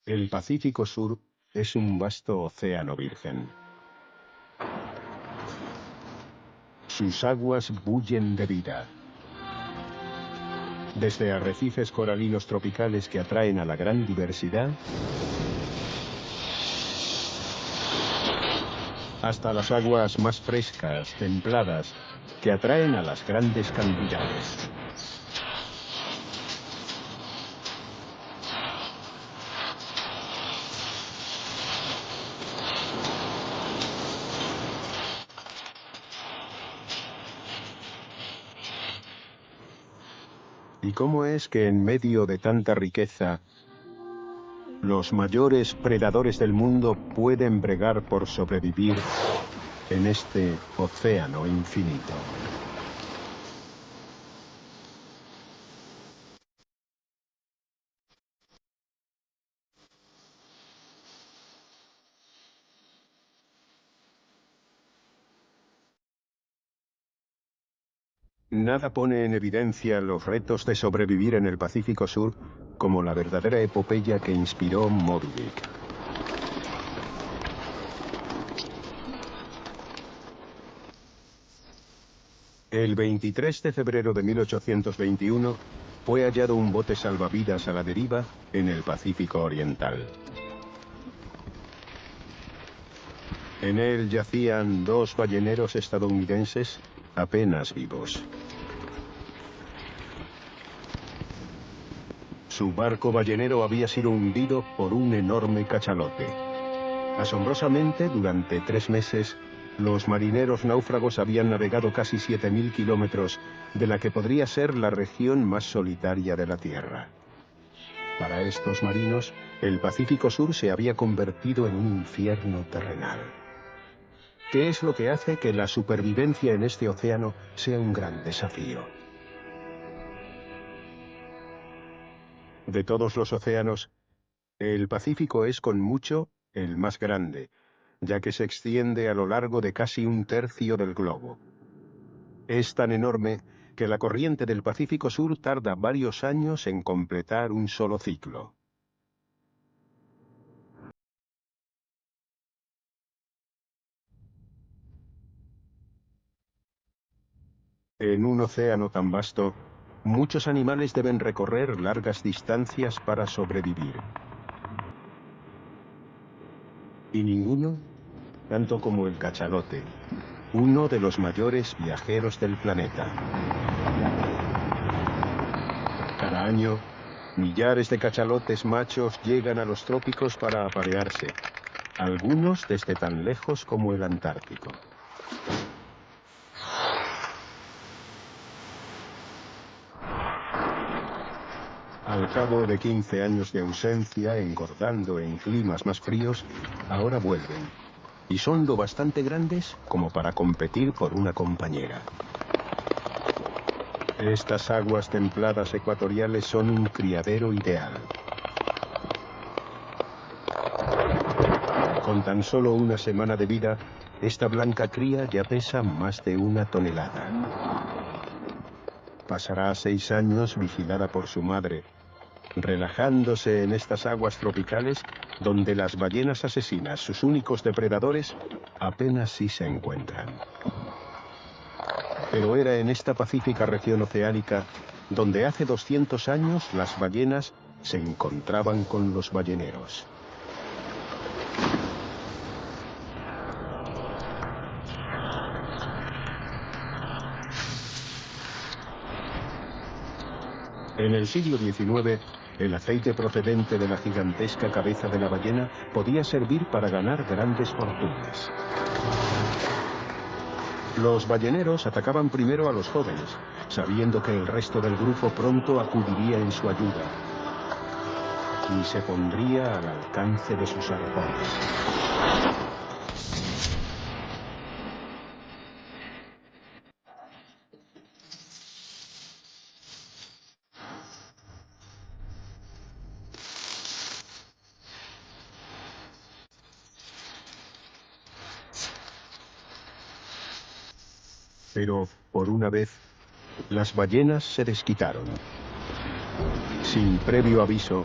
El Pacífico Sur es un vasto océano virgen. Sus aguas bullen de vida. Desde arrecifes coralinos tropicales que atraen a la gran diversidad, hasta las aguas más frescas, templadas, que atraen a las grandes cantidades. ¿Y cómo es que en medio de tanta riqueza, los mayores predadores del mundo pueden bregar por sobrevivir en este océano infinito? Nada pone en evidencia los retos de sobrevivir en el Pacífico Sur como la verdadera epopeya que inspiró Moby Dick. El 23 de febrero de 1821 fue hallado un bote salvavidas a la deriva en el Pacífico Oriental. En él yacían 2 balleneros estadounidenses apenas vivos. Su barco ballenero había sido hundido por un enorme cachalote. Asombrosamente, durante 3 meses, los marineros náufragos habían navegado casi 7.000 kilómetros de la que podría ser la región más solitaria de la Tierra. Para estos marinos, el Pacífico Sur se había convertido en un infierno terrenal. ¿Qué es lo que hace que la supervivencia en este océano sea un gran desafío? De todos los océanos, el Pacífico es con mucho el más grande, ya que se extiende a lo largo de casi 1/3 del globo. Es tan enorme que la corriente del Pacífico Sur tarda varios años en completar un solo ciclo. En un océano tan vasto, muchos animales deben recorrer largas distancias para sobrevivir. Y ninguno, tanto como el cachalote, uno de los mayores viajeros del planeta. Cada año, millares de cachalotes machos llegan a los trópicos para aparearse, algunos desde tan lejos como el Antártico. Al cabo de 15 años de ausencia, engordando en climas más fríos, ahora vuelven. Y son lo bastante grandes como para competir por una compañera. Estas aguas templadas ecuatoriales son un criadero ideal. Con tan solo una semana de vida, esta blanca cría ya pesa más de 1 tonelada. Pasará 6 años vigilada por su madre, relajándose en estas aguas tropicales donde las ballenas asesinas, sus únicos depredadores, apenas sí se encuentran. Pero era en esta pacífica región oceánica donde hace 200 años las ballenas se encontraban con los balleneros. En el siglo XIX, el aceite procedente de la gigantesca cabeza de la ballena podía servir para ganar grandes fortunas. Los balleneros atacaban primero a los jóvenes, sabiendo que el resto del grupo pronto acudiría en su ayuda y se pondría al alcance de sus arpones. Pero, por una vez, las ballenas se desquitaron. Sin previo aviso,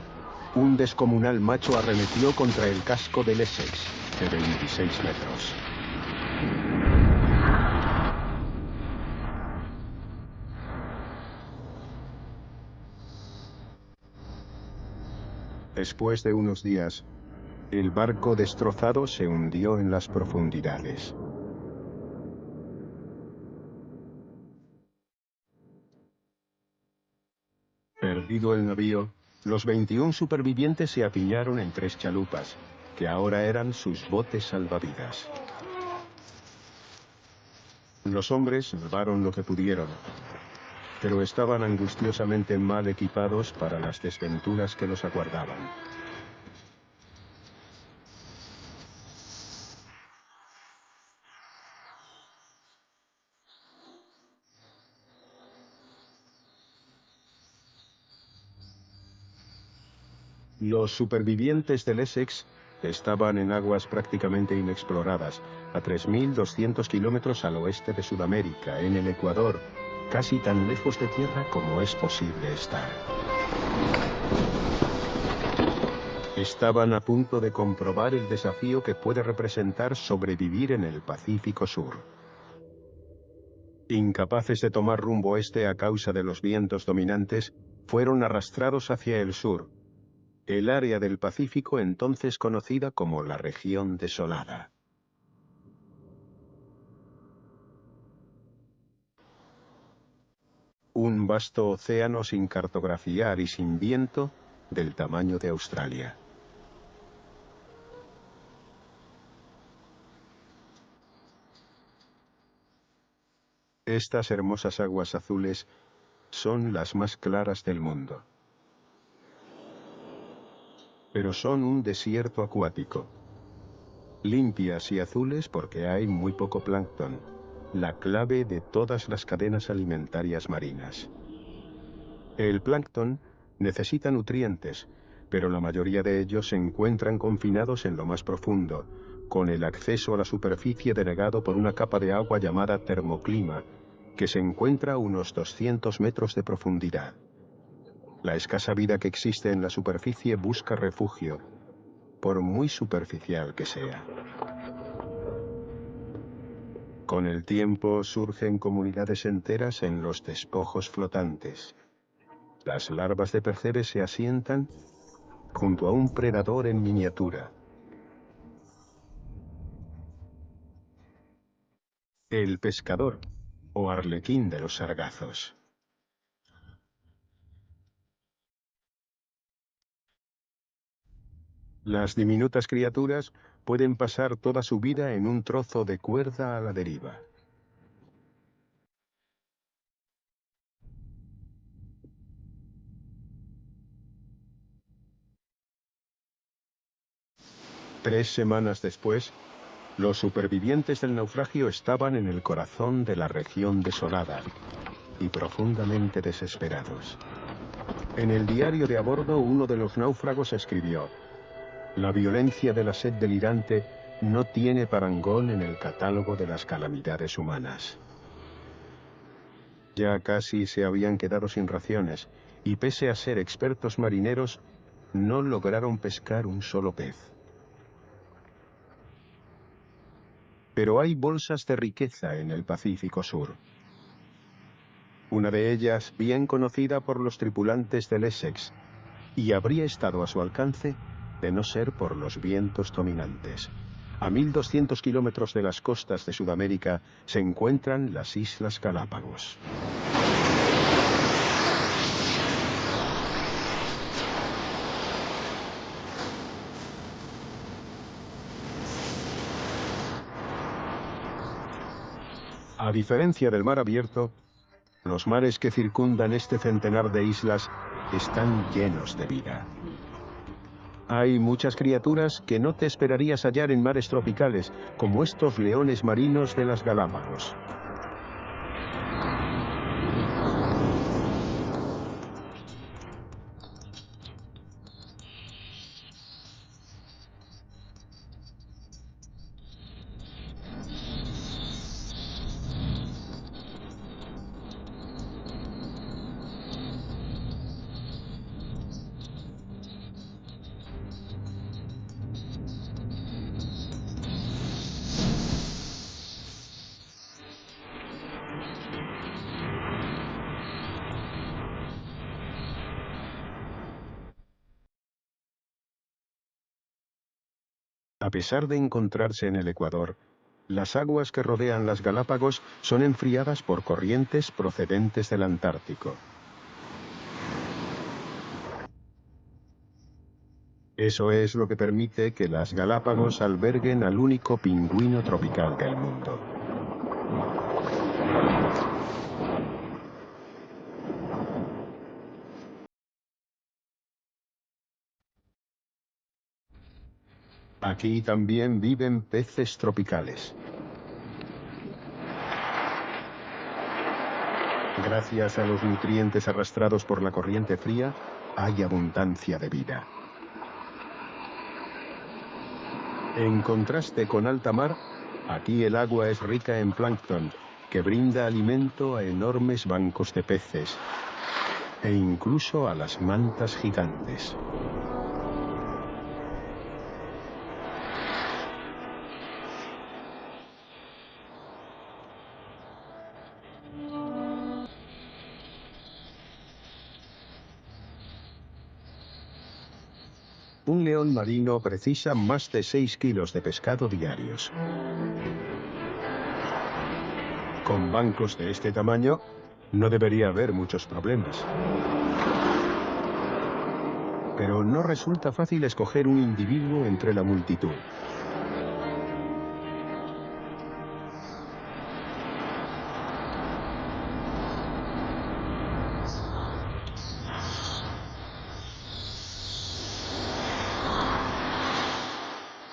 un descomunal macho arremetió contra el casco del Essex, de 26 metros. Después de unos días, el barco destrozado se hundió en las profundidades. Perdido el navío, los 21 supervivientes se apiñaron en 3 chalupas, que ahora eran sus botes salvavidas. Los hombres salvaron lo que pudieron, pero estaban angustiosamente mal equipados para las desventuras que los aguardaban. Los supervivientes del Essex estaban en aguas prácticamente inexploradas, a 3.200 kilómetros al oeste de Sudamérica, en el Ecuador, casi tan lejos de tierra como es posible estar. Estaban a punto de comprobar el desafío que puede representar sobrevivir en el Pacífico Sur. Incapaces de tomar rumbo este a causa de los vientos dominantes, fueron arrastrados hacia el sur, el área del Pacífico entonces conocida como la región desolada. Un vasto océano sin cartografiar y sin viento, del tamaño de Australia. Estas hermosas aguas azules son las más claras del mundo. Pero son un desierto acuático. Limpias y azules porque hay muy poco plancton, la clave de todas las cadenas alimentarias marinas. El plancton necesita nutrientes, pero la mayoría de ellos se encuentran confinados en lo más profundo, con el acceso a la superficie denegado por una capa de agua llamada termoclima, que se encuentra a unos 200 metros de profundidad. La escasa vida que existe en la superficie busca refugio, por muy superficial que sea. Con el tiempo surgen comunidades enteras en los despojos flotantes. Las larvas de percebes se asientan junto a un predador en miniatura. El pescador, o arlequín de los sargazos. Las diminutas criaturas pueden pasar toda su vida en un trozo de cuerda a la deriva. Tres semanas después, los supervivientes del naufragio estaban en el corazón de la región desolada y profundamente desesperados. En el diario de a bordo, uno de los náufragos escribió: "La violencia de la sed delirante no tiene parangón en el catálogo de las calamidades humanas". Ya casi se habían quedado sin raciones, y pese a ser expertos marineros, no lograron pescar un solo pez. Pero hay bolsas de riqueza en el Pacífico Sur. Una de ellas bien conocida por los tripulantes del Essex, y habría estado a su alcance de no ser por los vientos dominantes. A 1.200 kilómetros de las costas de Sudamérica se encuentran las Islas Galápagos. A diferencia del mar abierto, los mares que circundan este centenar de islas están llenos de vida. Hay muchas criaturas que no te esperarías hallar en mares tropicales, como estos leones marinos de las Galápagos. A pesar de encontrarse en el Ecuador, las aguas que rodean las Galápagos son enfriadas por corrientes procedentes del Antártico. Eso es lo que permite que las Galápagos alberguen al único pingüino tropical del mundo. Aquí también viven peces tropicales. Gracias a los nutrientes arrastrados por la corriente fría, hay abundancia de vida. En contraste con alta mar, aquí el agua es rica en plancton, que brinda alimento a enormes bancos de peces, e incluso a las mantas gigantes. Un león marino precisa más de 6 kilos de pescado diarios. Con bancos de este tamaño, no debería haber muchos problemas. Pero no resulta fácil escoger un individuo entre la multitud.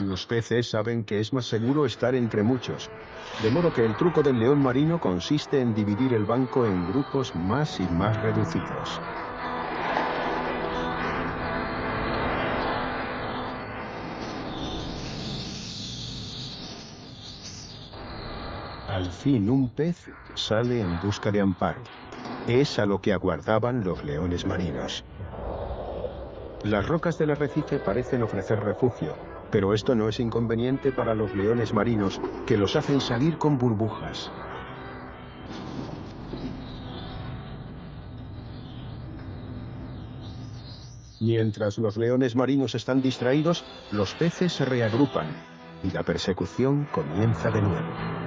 Los peces saben que es más seguro estar entre muchos, de modo que el truco del león marino consiste en dividir el banco en grupos más y más reducidos. Al fin un pez sale en busca de amparo. Es a lo que aguardaban los leones marinos. Las rocas del arrecife parecen ofrecer refugio, pero esto no es inconveniente para los leones marinos, que los hacen salir con burbujas. Mientras los leones marinos están distraídos, los peces se reagrupan y la persecución comienza de nuevo.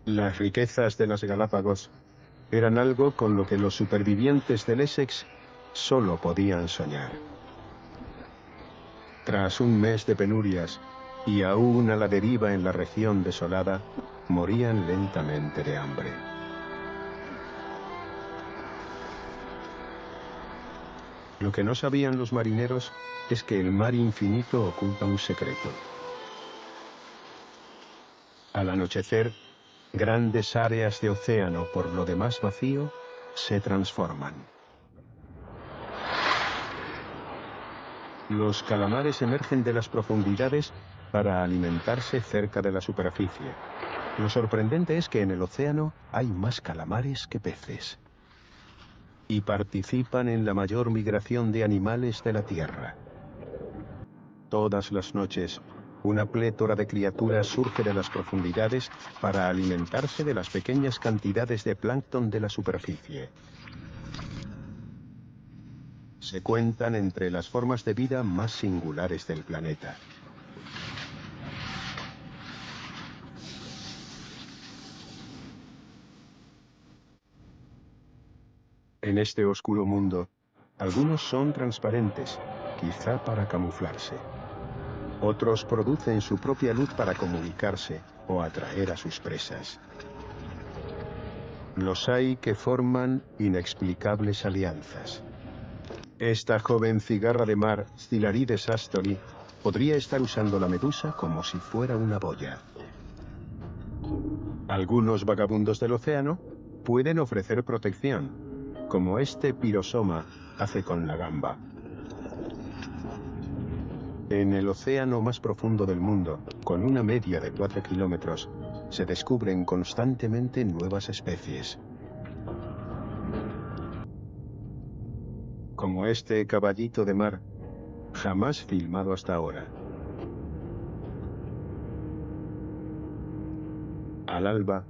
Las riquezas de las Galápagos eran algo con lo que los supervivientes del Essex solo podían soñar. Tras un mes de penurias y aún a la deriva en la región desolada, morían lentamente de hambre. Lo que no sabían los marineros es que el mar infinito oculta un secreto. Al anochecer, grandes áreas de océano, por lo demás vacío, se transforman. Los calamares emergen de las profundidades para alimentarse cerca de la superficie. Lo sorprendente es que en el océano hay más calamares que peces. Y participan en la mayor migración de animales de la Tierra. Todas las noches, una plétora de criaturas surge de las profundidades para alimentarse de las pequeñas cantidades de plancton de la superficie. Se cuentan entre las formas de vida más singulares del planeta. En este oscuro mundo, algunos son transparentes, quizá para camuflarse. Otros producen su propia luz para comunicarse o atraer a sus presas. Los hay que forman inexplicables alianzas. Esta joven cigarra de mar, Stylarides astori, podría estar usando la medusa como si fuera una boya. Algunos vagabundos del océano pueden ofrecer protección, como este pirosoma hace con la gamba. En el océano más profundo del mundo, con una media de 4 kilómetros, se descubren constantemente nuevas especies. Como este caballito de mar, jamás filmado hasta ahora. Al alba,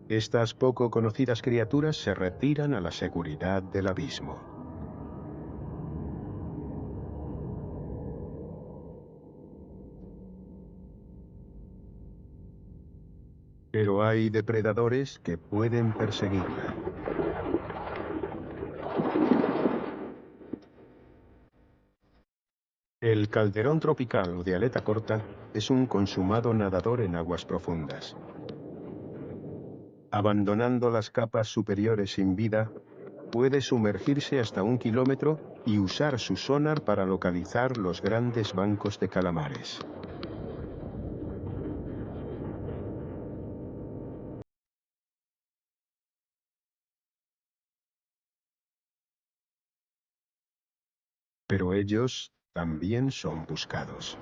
estas poco conocidas criaturas se retiran a la seguridad del abismo. Pero hay depredadores que pueden perseguirla. El calderón tropical o de aleta corta es un consumado nadador en aguas profundas. Abandonando las capas superiores sin vida, puede sumergirse hasta 1 kilómetro y usar su sonar para localizar los grandes bancos de calamares. Pero ellos también son buscados.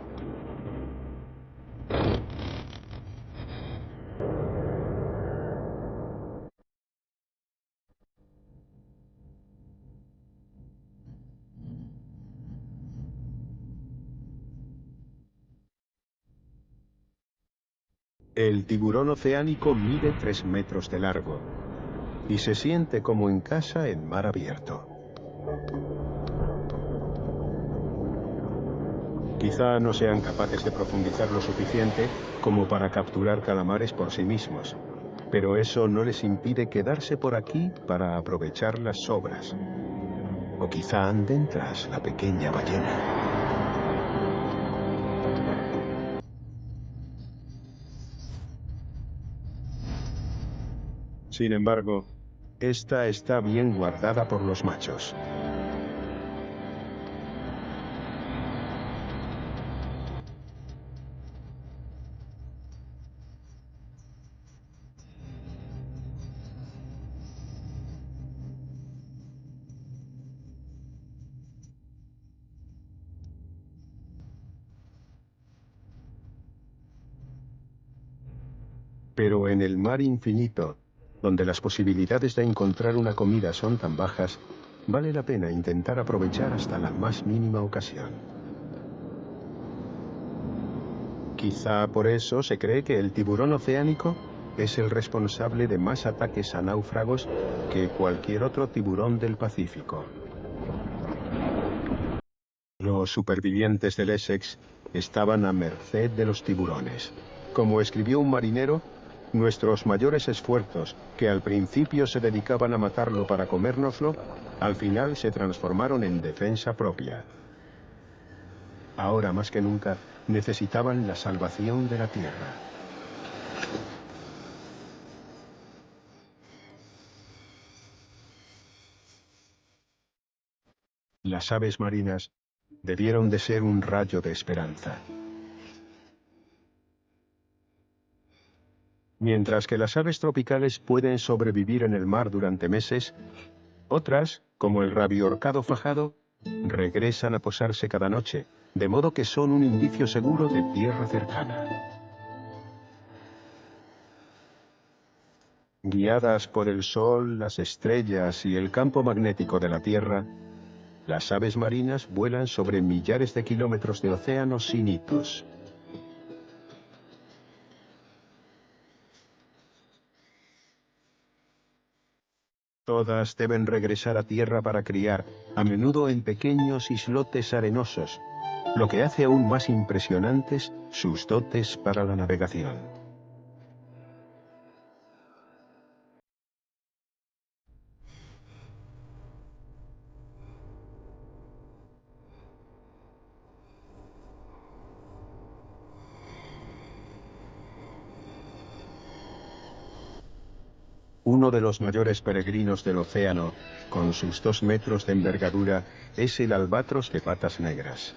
El tiburón oceánico mide 3 metros de largo y se siente como en casa en mar abierto. Quizá no sean capaces de profundizar lo suficiente como para capturar calamares por sí mismos, pero eso no les impide quedarse por aquí para aprovechar las sobras. O quizá anden tras la pequeña ballena. Sin embargo, esta está bien guardada por los machos. Pero en el mar infinito, donde las posibilidades de encontrar una comida son tan bajas, vale la pena intentar aprovechar hasta la más mínima ocasión. Quizá por eso se cree que el tiburón oceánico es el responsable de más ataques a náufragos que cualquier otro tiburón del Pacífico. Los supervivientes del Essex estaban a merced de los tiburones. Como escribió un marinero, nuestros mayores esfuerzos, que al principio se dedicaban a matarlo para comérnoslo, al final se transformaron en defensa propia. Ahora más que nunca, necesitaban la salvación de la tierra. Las aves marinas debieron de ser un rayo de esperanza. Mientras que las aves tropicales pueden sobrevivir en el mar durante meses, otras, como el rabiorcado fajado, regresan a posarse cada noche, de modo que son un indicio seguro de tierra cercana. Guiadas por el sol, las estrellas y el campo magnético de la Tierra, las aves marinas vuelan sobre millares de kilómetros de océano sin hitos. Todas deben regresar a tierra para criar, a menudo en pequeños islotes arenosos, lo que hace aún más impresionantes sus dotes para la navegación. Uno de los mayores peregrinos del océano, con sus 2 metros de envergadura, es el albatros de patas negras.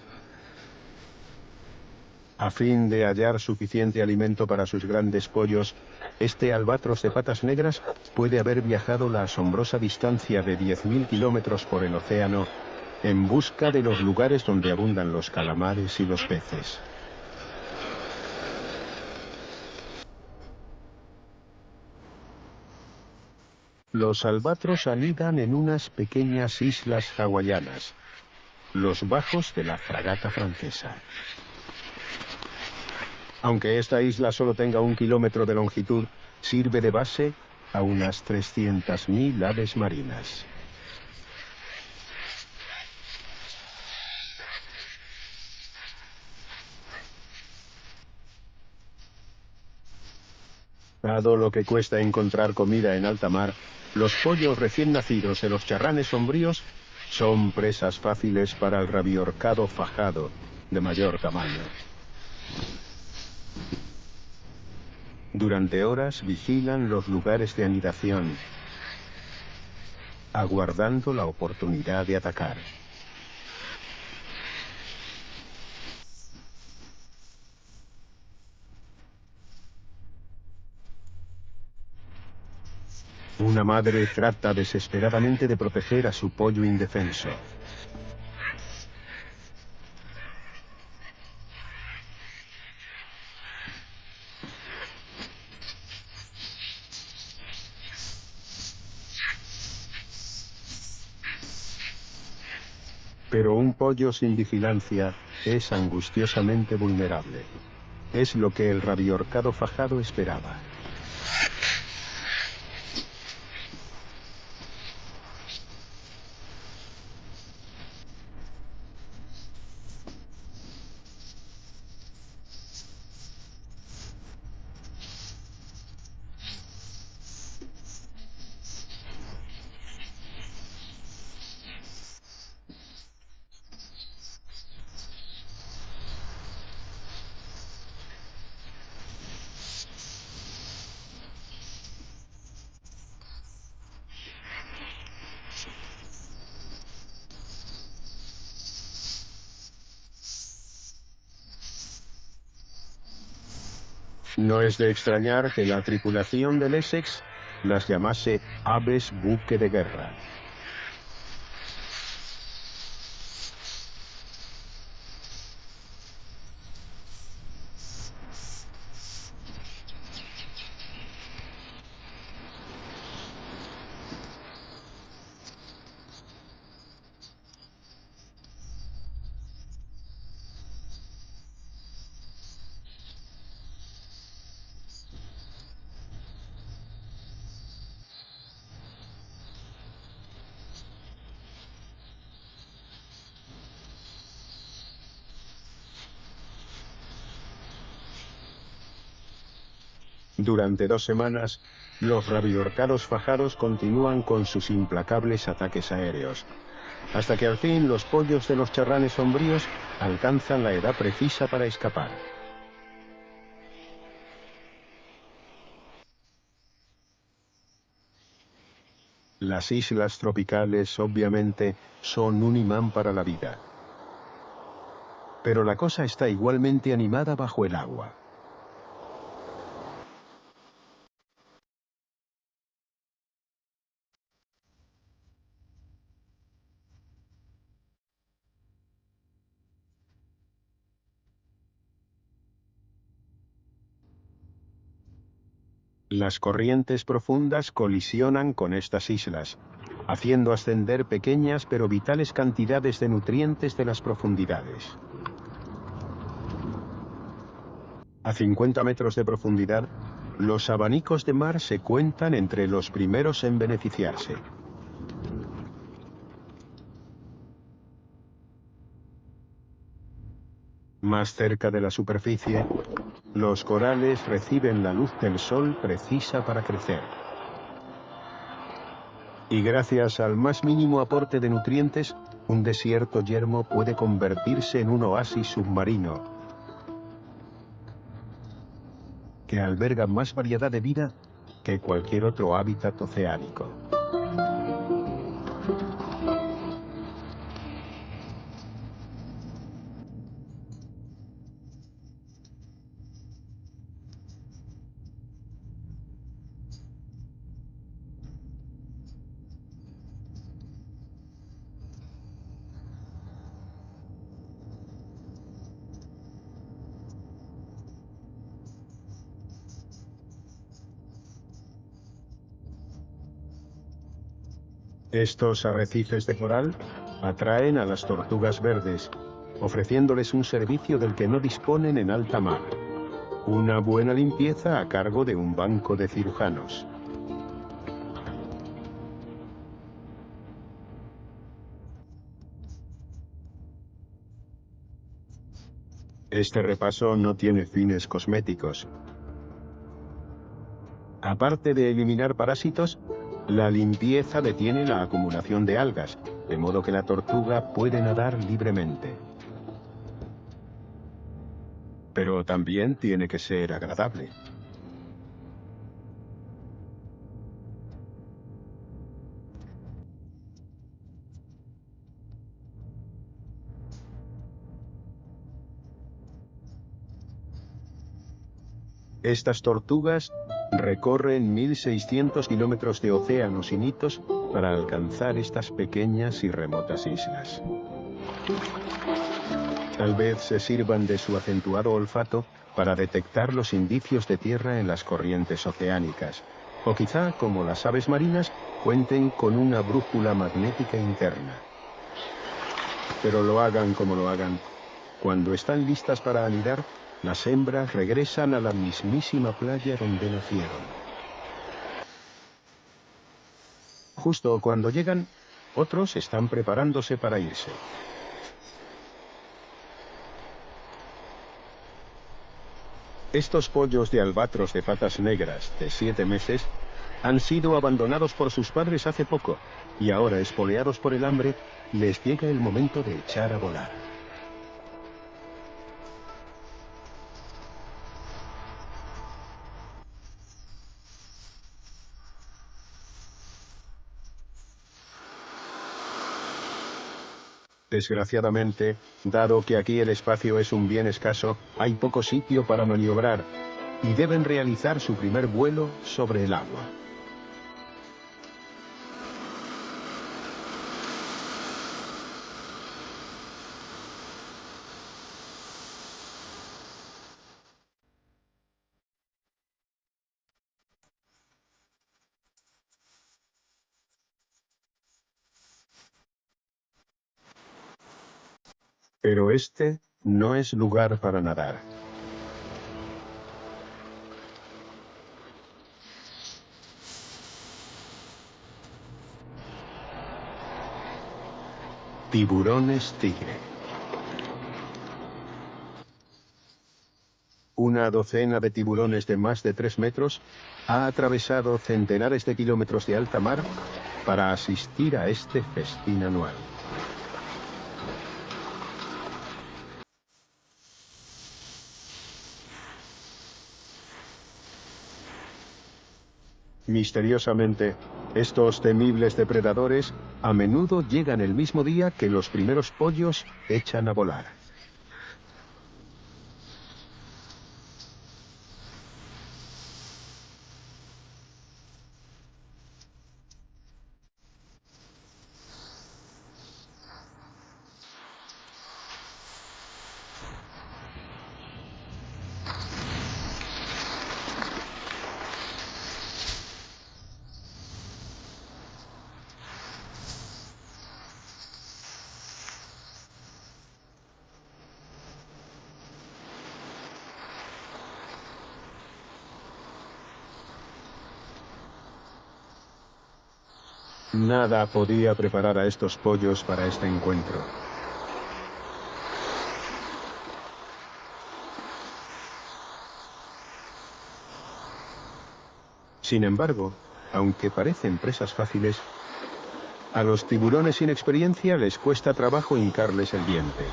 A fin de hallar suficiente alimento para sus grandes pollos, este albatros de patas negras puede haber viajado la asombrosa distancia de 10.000 kilómetros por el océano en busca de los lugares donde abundan los calamares y los peces. Los albatros anidan en unas pequeñas islas hawaianas, los bajos de la fragata francesa. Aunque esta isla solo tenga 1 kilómetro de longitud, sirve de base a unas 300.000 aves marinas. Dado lo que cuesta encontrar comida en alta mar, los pollos recién nacidos de los charranes sombríos son presas fáciles para el rabiorcado fajado de mayor tamaño. Durante horas vigilan los lugares de anidación, aguardando la oportunidad de atacar. Una madre trata desesperadamente de proteger a su pollo indefenso. Pero un pollo sin vigilancia es angustiosamente vulnerable. Es lo que el rabiorcado fajado esperaba. No es de extrañar que la tripulación del Essex las llamase aves buque de guerra. Durante 2 semanas, los rabiorcados fajados continúan con sus implacables ataques aéreos, hasta que al fin los pollos de los charranes sombríos alcanzan la edad precisa para escapar. Las islas tropicales, obviamente, son un imán para la vida. Pero la cosa está igualmente animada bajo el agua. Las corrientes profundas colisionan con estas islas, haciendo ascender pequeñas pero vitales cantidades de nutrientes de las profundidades. A 50 metros de profundidad, los abanicos de mar se cuentan entre los primeros en beneficiarse. Más cerca de la superficie, los corales reciben la luz del sol precisa para crecer. Y gracias al más mínimo aporte de nutrientes, un desierto yermo puede convertirse en un oasis submarino que alberga más variedad de vida que cualquier otro hábitat oceánico. Estos arrecifes de coral atraen a las tortugas verdes, ofreciéndoles un servicio del que no disponen en alta mar. Una buena limpieza a cargo de un banco de cirujanos. Este repaso no tiene fines cosméticos. Aparte de eliminar parásitos, la limpieza detiene la acumulación de algas, de modo que la tortuga puede nadar libremente. Pero también tiene que ser agradable. Estas tortugas recorren 1.600 kilómetros de océanos infinitos para alcanzar estas pequeñas y remotas islas. Tal vez se sirvan de su acentuado olfato para detectar los indicios de tierra en las corrientes oceánicas, o quizá, como las aves marinas, cuenten con una brújula magnética interna. Pero lo hagan como lo hagan, cuando están listas para anidar, las hembras regresan a la mismísima playa donde nacieron. Justo cuando llegan, otros están preparándose para irse. Estos pollos de albatros de patas negras de 7 meses han sido abandonados por sus padres hace poco y ahora, espoleados por el hambre, les llega el momento de echar a volar. Desgraciadamente, dado que aquí el espacio es un bien escaso, hay poco sitio para maniobrar y deben realizar su primer vuelo sobre el agua. Pero este no es lugar para nadar. Tiburones tigre. Una docena de tiburones de más de 3 metros ha atravesado centenares de kilómetros de alta mar para asistir a este festín anual. Misteriosamente, estos temibles depredadores a menudo llegan el mismo día que los primeros pollos echan a volar. Nada podía preparar a estos pollos para este encuentro. Sin embargo, aunque parecen presas fáciles, a los tiburones sin experiencia les cuesta trabajo hincarles el diente.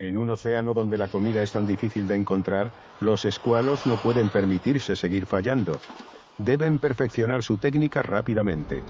En un océano donde la comida es tan difícil de encontrar, los escualos no pueden permitirse seguir fallando. Deben perfeccionar su técnica rápidamente.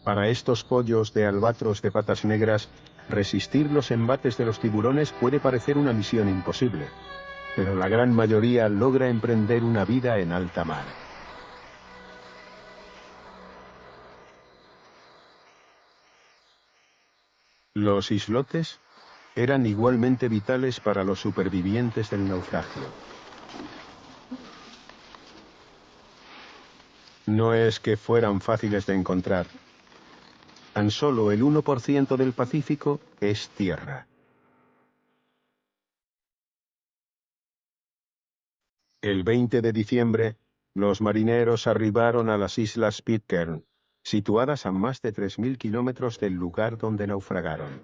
Para estos pollos de albatros de patas negras, resistir los embates de los tiburones puede parecer una misión imposible, pero la gran mayoría logra emprender una vida en alta mar. Los islotes eran igualmente vitales para los supervivientes del naufragio. No es que fueran fáciles de encontrar. Tan solo el 1% del Pacífico es tierra. El 20 de diciembre, los marineros arribaron a las islas Pitcairn, situadas a más de 3.000 kilómetros del lugar donde naufragaron.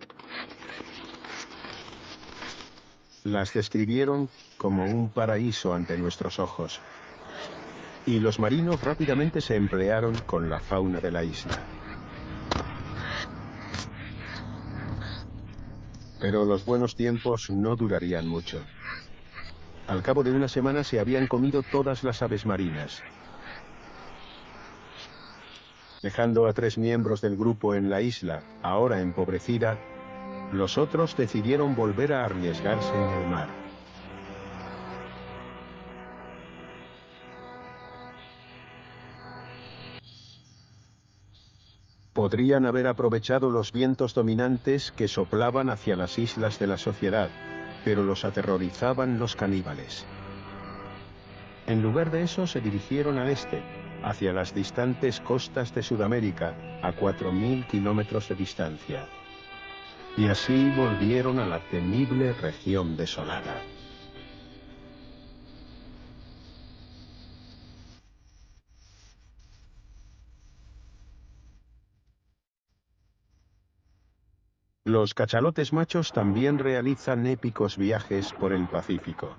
Las describieron como un paraíso ante nuestros ojos, y los marinos rápidamente se emplearon con la fauna de la isla. Pero los buenos tiempos no durarían mucho. Al cabo de una semana se habían comido todas las aves marinas. Dejando a 3 miembros del grupo en la isla, ahora empobrecida, los otros decidieron volver a arriesgarse en el mar. Podrían haber aprovechado los vientos dominantes que soplaban hacia las islas de la sociedad, pero los aterrorizaban los caníbales. En lugar de eso se dirigieron al este, hacia las distantes costas de Sudamérica, a 4.000 kilómetros de distancia. Y así volvieron a la temible región desolada. Los cachalotes machos también realizan épicos viajes por el Pacífico.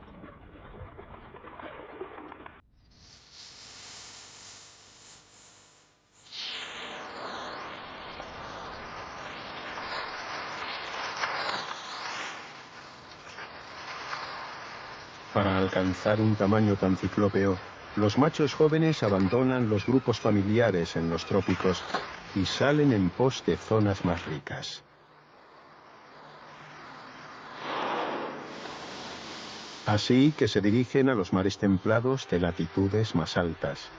Para alcanzar un tamaño tan ciclópeo, los machos jóvenes abandonan los grupos familiares en los trópicos y salen en pos de zonas más ricas. Así que se dirigen a los mares templados de latitudes más altas.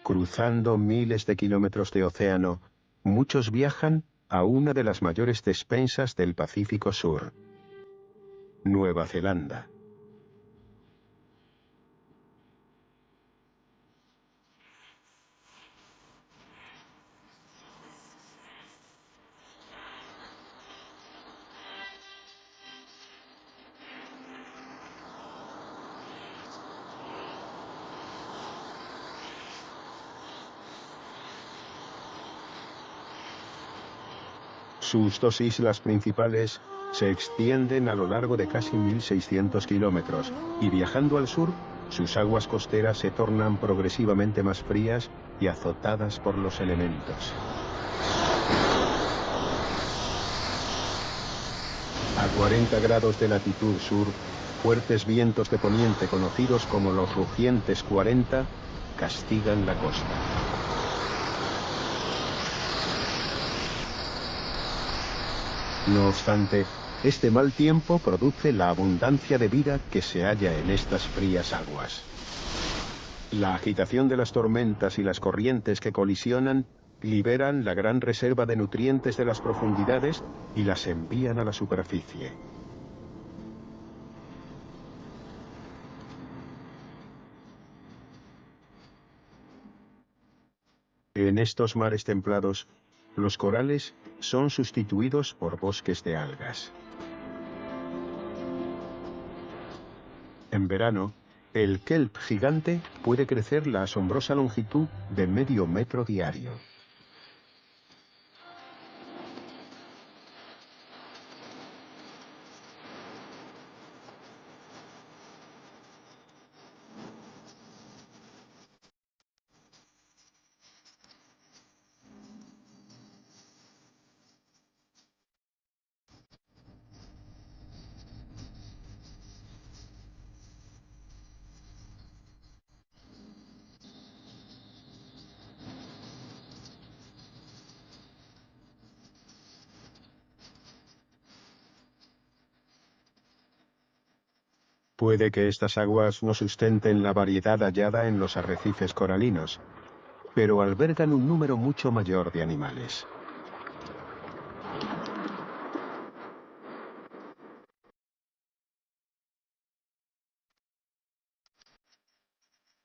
Cruzando miles de kilómetros de océano, muchos viajan a una de las mayores despensas del Pacífico Sur, Nueva Zelanda. Sus 2 islas principales se extienden a lo largo de casi 1.600 kilómetros, y viajando al sur, sus aguas costeras se tornan progresivamente más frías y azotadas por los elementos. A 40 grados de latitud sur, fuertes vientos de poniente conocidos como los rugientes 40 castigan la costa. No obstante, este mal tiempo produce la abundancia de vida que se halla en estas frías aguas. La agitación de las tormentas y las corrientes que colisionan liberan la gran reserva de nutrientes de las profundidades y las envían a la superficie. En estos mares templados, los corales son sustituidos por bosques de algas. En verano, el kelp gigante puede crecer la asombrosa longitud de medio metro diario. Puede que estas aguas no sustenten la variedad hallada en los arrecifes coralinos, pero albergan un número mucho mayor de animales.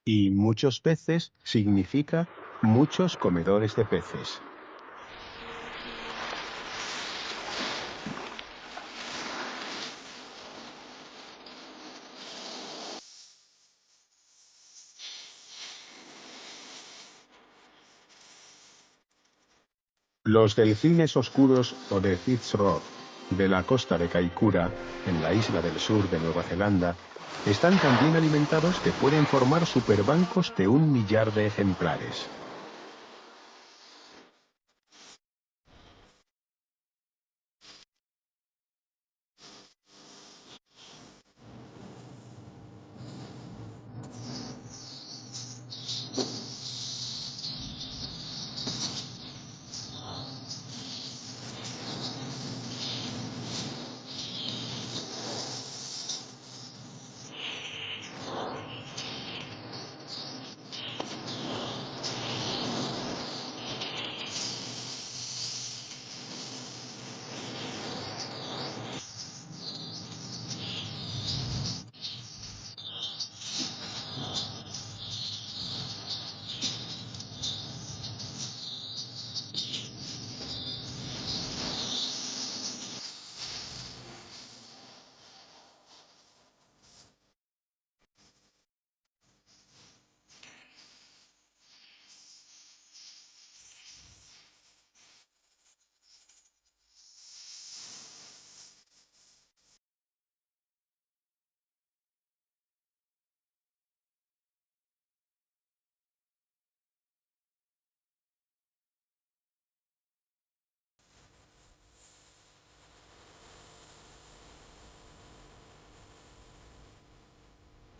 Y muchos peces significa muchos comedores de peces. Los delfines oscuros o de Fitzroy, de la costa de Kaikoura, en la isla del sur de Nueva Zelanda, están tan bien alimentados que pueden formar superbancos de 1 millar de ejemplares.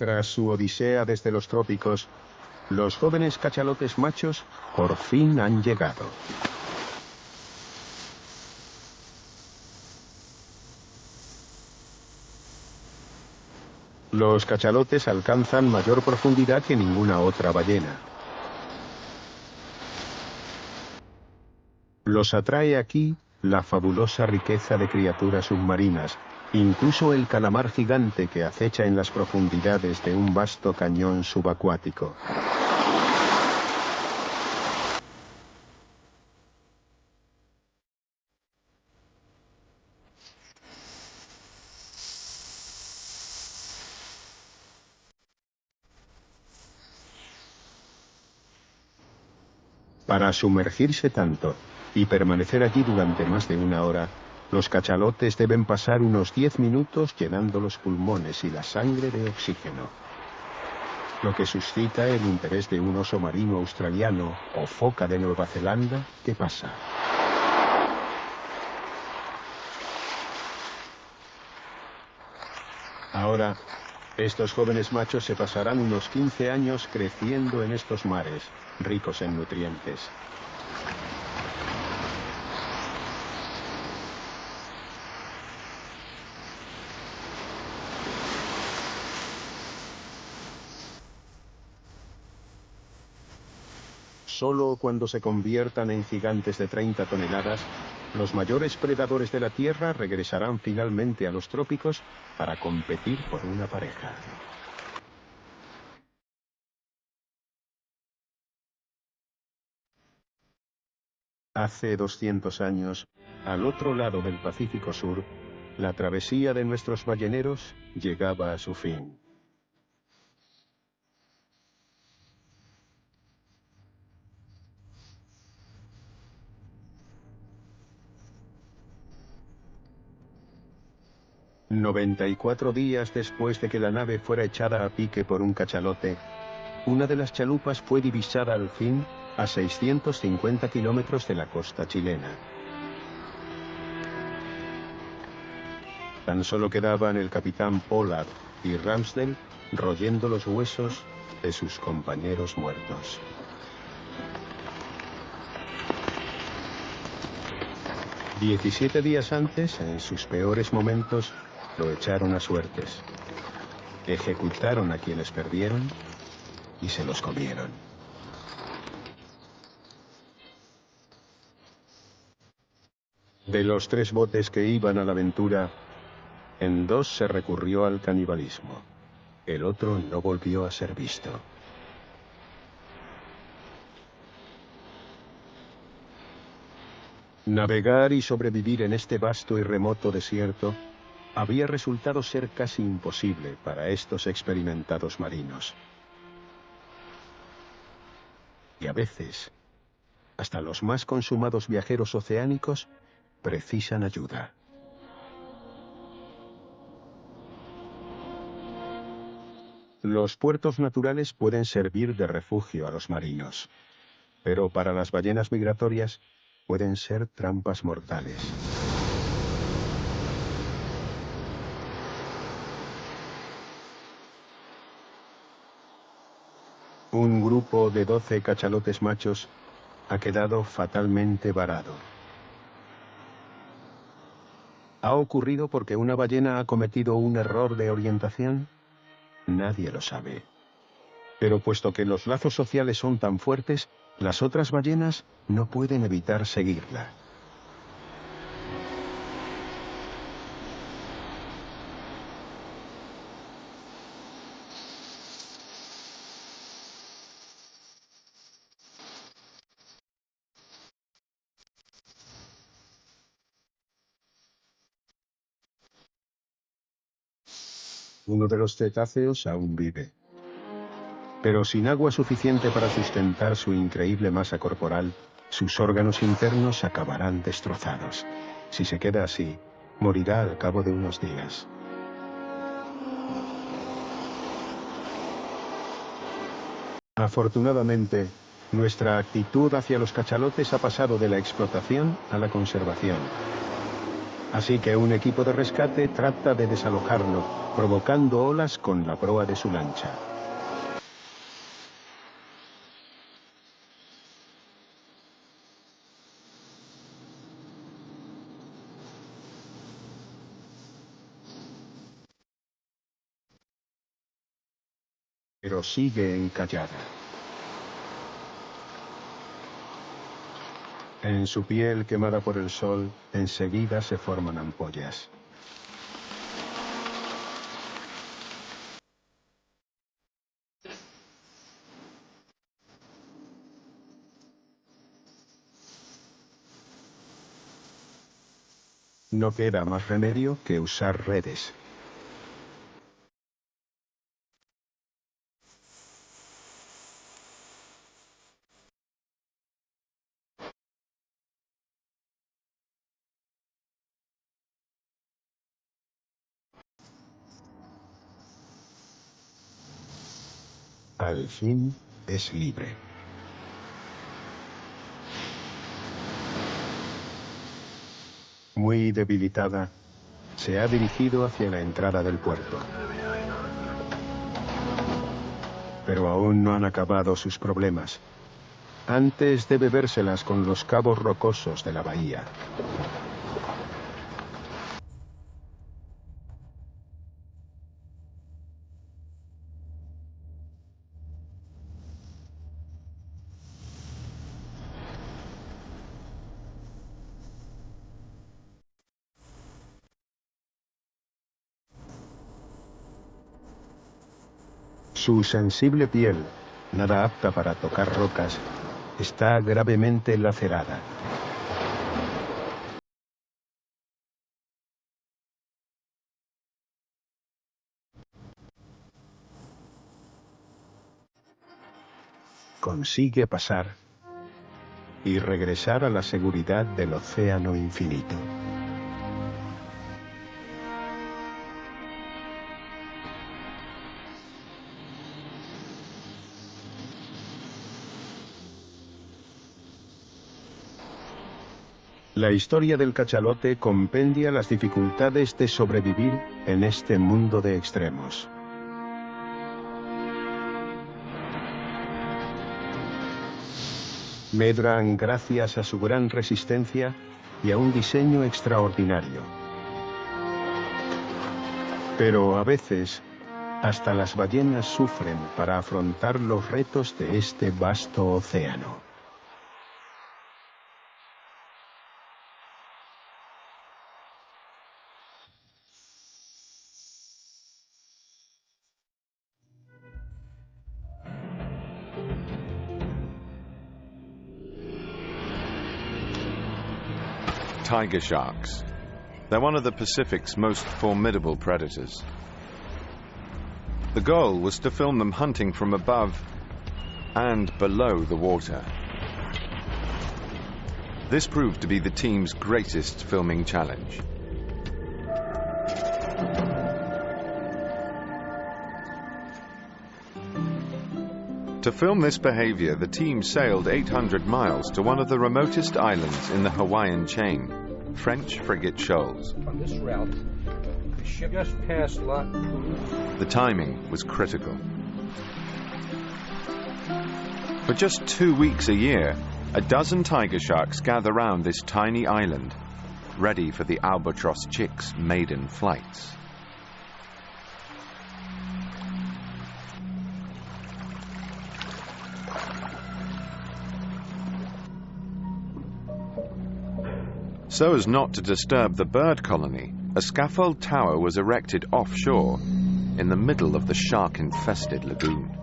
Tras su odisea desde los trópicos, los jóvenes cachalotes machos por fin han llegado. Los cachalotes alcanzan mayor profundidad que ninguna otra ballena. Los atrae aquí la fabulosa riqueza de criaturas submarinas, incluso el calamar gigante que acecha en las profundidades de un vasto cañón subacuático. Para sumergirse tanto y permanecer allí durante más de 1 hora, los cachalotes deben pasar unos 10 minutos llenando los pulmones y la sangre de oxígeno, lo que suscita el interés de un oso marino australiano o foca de Nueva Zelanda que pasa. Ahora, estos jóvenes machos se pasarán unos 15 años creciendo en estos mares, ricos en nutrientes. Solo cuando se conviertan en gigantes de 30 toneladas, los mayores predadores de la Tierra regresarán finalmente a los trópicos para competir por una pareja. Hace 200 años, al otro lado del Pacífico Sur, la travesía de nuestros balleneros llegaba a su fin. ...94 días después de que la nave fuera echada a pique por un cachalote, una de las chalupas fue divisada al fin a 650 kilómetros de la costa chilena. Tan solo quedaban el capitán Pollard y Ramsden royendo los huesos de sus compañeros muertos. 17 días antes, en sus peores momentos, lo echaron a suertes. ejecutaron a quienes perdieron y se los comieron. De los 3 botes que iban a la aventura, en 2 se recurrió al canibalismo. El otro no volvió a ser visto. Navegar y sobrevivir en este vasto y remoto desierto había resultado ser casi imposible para estos experimentados marinos. Y a veces, hasta los más consumados viajeros oceánicos precisan ayuda. Los puertos naturales pueden servir de refugio a los marinos, pero para las ballenas migratorias pueden ser trampas mortales. Un grupo de 12 cachalotes machos ha quedado fatalmente varado. ¿Ha ocurrido porque una ballena ha cometido un error de orientación? Nadie lo sabe. Pero puesto que los lazos sociales son tan fuertes, las otras ballenas no pueden evitar seguirla. Uno de los cetáceos aún vive, pero sin agua suficiente para sustentar su increíble masa corporal, sus órganos internos acabarán destrozados. Si se queda así, morirá al cabo de unos días. Afortunadamente, nuestra actitud hacia los cachalotes ha pasado de la explotación a la conservación. Así que un equipo de rescate trata de desalojarlo, provocando olas con la proa de su lancha. Pero sigue encallada. En su piel quemada por el sol, enseguida se forman ampollas. No queda más remedio que usar redes. Al fin es libre. Muy debilitada, se ha dirigido hacia la entrada del puerto. Pero aún no han acabado sus problemas. Antes debe vérselas con los cabos rocosos de la bahía. Su sensible piel, nada apta para tocar rocas, está gravemente lacerada. Consigue pasar y regresar a la seguridad del océano infinito. La historia del cachalote compendia las dificultades de sobrevivir en este mundo de extremos. Medran gracias a su gran resistencia y a un diseño extraordinario. Pero a veces, Hasta las ballenas sufren para afrontar los retos de este vasto océano. Tiger sharks. They're one of the Pacific's most formidable predators. The goal was to film them hunting from above and below the water. This proved to be the team's greatest filming challenge. To film this behavior, the team sailed 800 miles to one of the remotest islands in the Hawaiian chain, French Frigate Shoals. On this route, the ship just passed Lot Cruz. The timing was critical. For just 2 weeks a year, a dozen tiger sharks gather round this tiny island, ready for the albatross chick's maiden flights. So as not to disturb the bird colony, a scaffold tower was erected offshore in the middle of the shark-infested lagoon.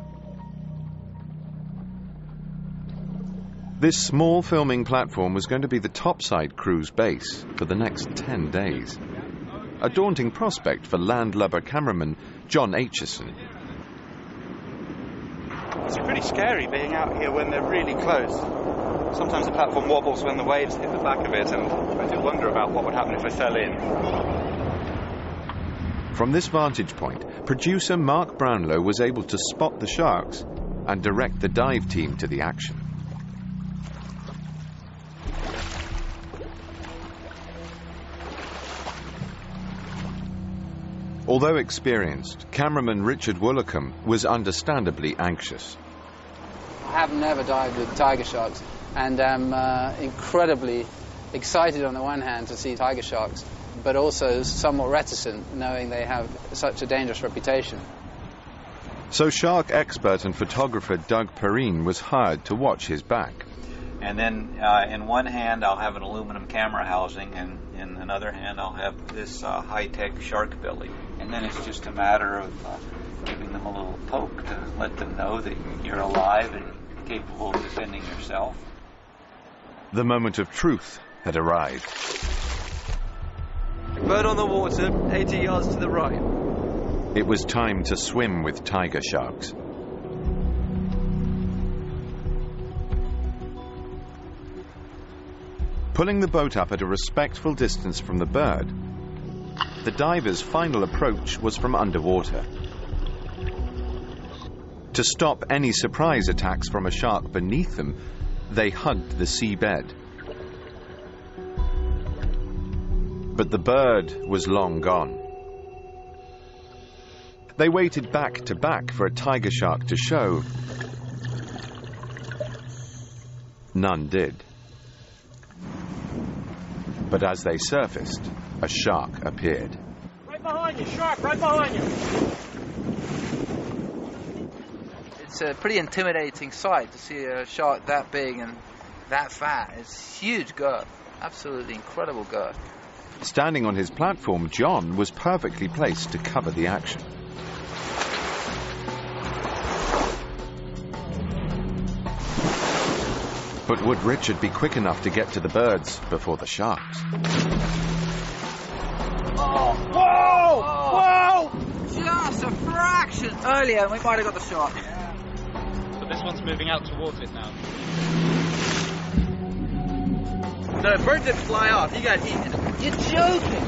This small filming platform was going to be the topside crew's base for the next 10 days. A daunting prospect for landlubber cameraman John Aitchison. It's pretty scary being out here when they're really close. Sometimes the platform wobbles when the waves hit the back of it, and I do wonder about what would happen if I fell in. From this vantage point, producer Mark Brownlow was able to spot the sharks and direct the dive team to the action. Although experienced, cameraman Richard Woolacombe was understandably anxious. I have never dived with tiger sharks, and am incredibly excited on the one hand to see tiger sharks, but also somewhat reticent knowing they have such a dangerous reputation. So shark expert and photographer Doug Perrine was hired to watch his back. And then in one hand I'll have an aluminum camera housing, and in another hand I'll have this high-tech shark belly. And then it's just a matter of giving them a little poke to let them know that you're alive and capable of defending yourself. The moment of truth had arrived. Bird on the water, 80 yards to the right. It was time to swim with tiger sharks. Pulling the boat up at a respectful distance from the bird, the divers' final approach was from underwater. To stop any surprise attacks from a shark beneath them, they hugged the seabed. But the bird was long gone. They waited back to back for a tiger shark to show. None did. But as they surfaced, a shark appeared. Right behind you, shark, right behind you. It's a pretty intimidating sight to see a shark that big and that fat. It's huge girth, absolutely incredible girth. Standing on his platform, John was perfectly placed to cover the action. But would Richard be quick enough to get to the birds before the sharks? Oh, whoa! Whoa! Just a fraction earlier, and we might have got the shark. But this one's moving out towards it now. The bird didn't fly off. He got eaten. You're joking!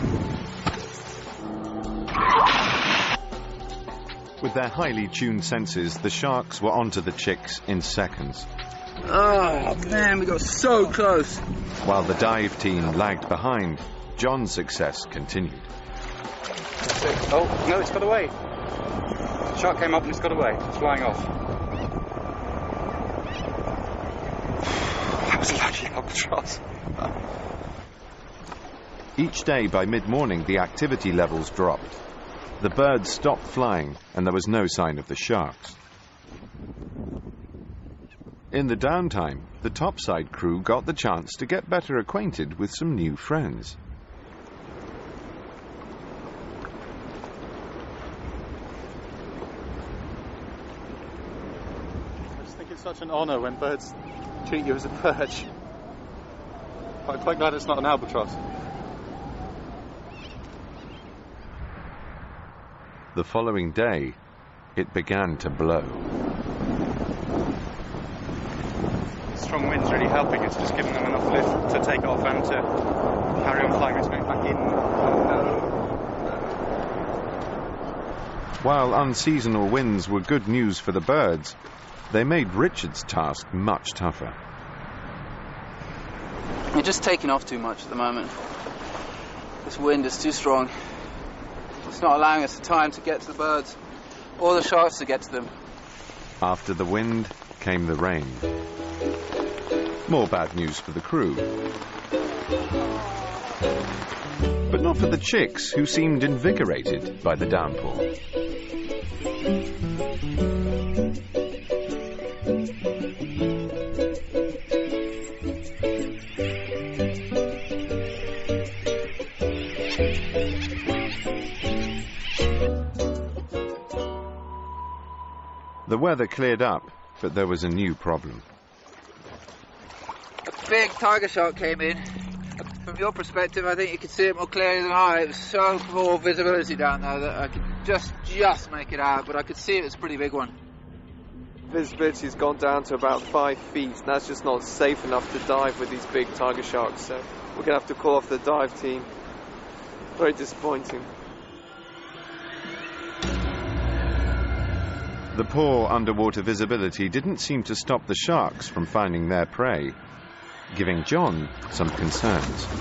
With their highly tuned senses, the sharks were onto the chicks in seconds. Oh, man, we got so close. While the dive team lagged behind, John's success continued. Oh, no, it's got away. The shark came up and it's got away. It's flying off. That was a lucky albatross. Each day by mid-morning, the activity levels dropped. The birds stopped flying and there was no sign of the sharks. In the downtime, the topside crew got the chance to get better acquainted with some new friends. I just think it's such an honour when birds treat you as a perch. I'm quite glad it's not an albatross. The following day, it began to blow. Strong wind's really helping. It's just giving them enough lift to take off and to carry on flying. It's going back in. While unseasonal winds were good news for the birds, they made Richard's task much tougher. We're just taking off too much at the moment. This wind is too strong. It's not allowing us the time to get to the birds or the sharks to get to them. After the wind came the rain. More bad news for the crew. But not for the chicks, who seemed invigorated by the downpour. The weather cleared up, but there was a new problem. A big tiger shark came in. From your perspective, I think you could see it more clearly than I. It was so poor visibility down there that I could just make it out, but I could see it was a pretty big one. Visibility's gone down to about 5 feet, and that's just not safe enough to dive with these big tiger sharks, so we're going to have to call off the dive team. Very disappointing. The poor underwater visibility didn't seem to stop the sharks from finding their prey, giving John some concerns. I've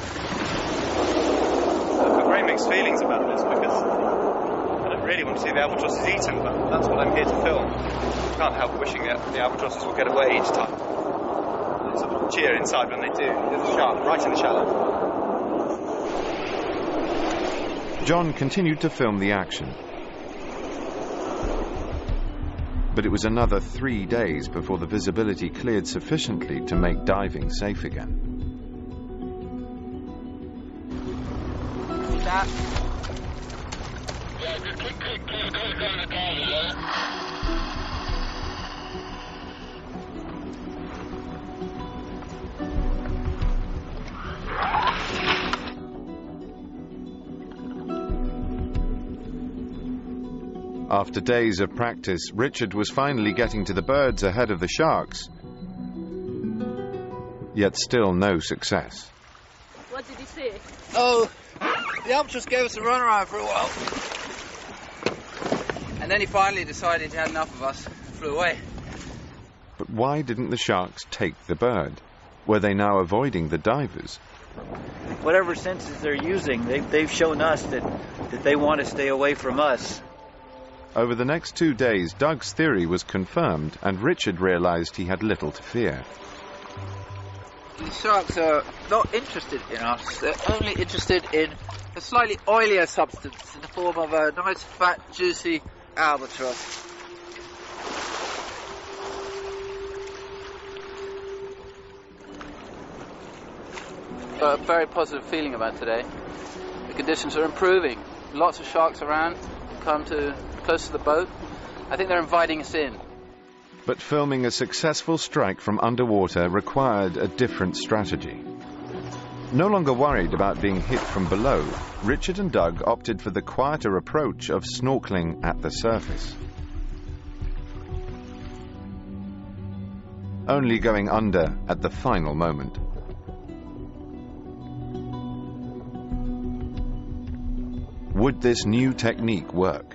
got very mixed feelings about this because I don't really want to see the albatrosses eaten, but that's what I'm here to film. I can't help wishing that the albatrosses will get away each time. I sort of cheer inside when they do. There's a shark right in the shallow. John continued to film the action. But it was another 3 days before the visibility cleared sufficiently to make diving safe again. After days of practice, Richard was finally getting to the birds ahead of the sharks. Yet still no success. What did he say? Oh, the albatross gave us a runaround for a while. And then he finally decided he had enough of us and flew away. But why didn't the sharks take the bird? Were they now avoiding the divers? Whatever senses they're using, they've shown us that they want to stay away from us. Over the next 2 days, Doug's theory was confirmed, and Richard realized he had little to fear. The sharks are not interested in us. They're only interested in a slightly oilier substance in the form of a nice, fat, juicy albatross. Got a very positive feeling about today. The conditions are improving. Lots of sharks around. Come to close to the boat. I think they're inviting us in. But filming a successful strike from underwater required a different strategy. No longer worried about being hit from below, Richard and Doug opted for the quieter approach of snorkeling at the surface. Only going under at the final moment. Would this new technique work?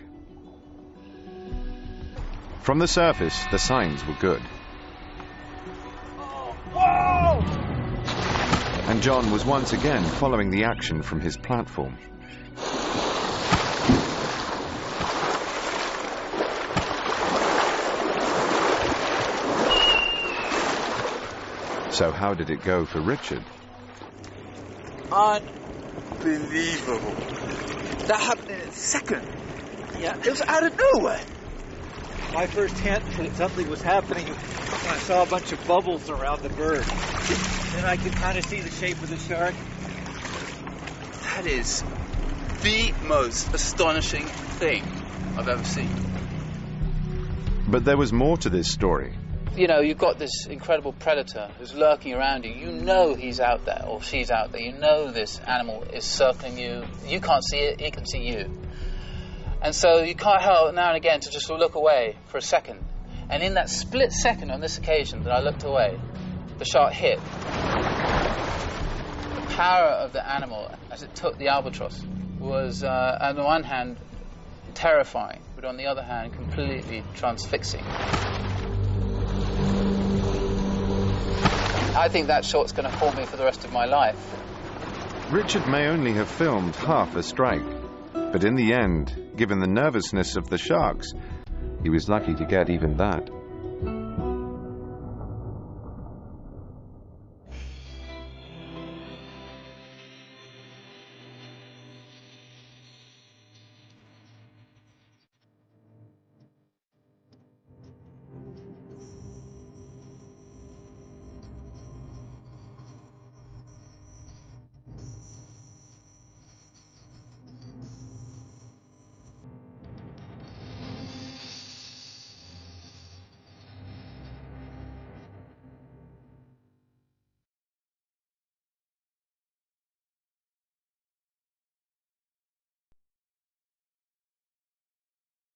From the surface, the signs were good. Whoa! And John was once again following the action from his platform. So how did it go for Richard? Unbelievable. That happened in a second. Yeah, it was out of nowhere. My first hint that something was happening when I saw a bunch of bubbles around the bird. Then I could kind of see the shape of the shark. That is the most astonishing thing I've ever seen. But there was more to this story. You know, you've got this incredible predator who's lurking around you. You know he's out there or she's out there. You know this animal is circling you. You can't see it, it can see you. And so you can't help now and again to just look away for a second. And in that split second on this occasion that I looked away, the shark hit. The power of the animal as it took the albatross was, on the one hand, terrifying, but on the other hand, completely transfixing. I think that shot's going to haunt me for the rest of my life. Richard may only have filmed half a strike, but in the end, given the nervousness of the sharks, he was lucky to get even that.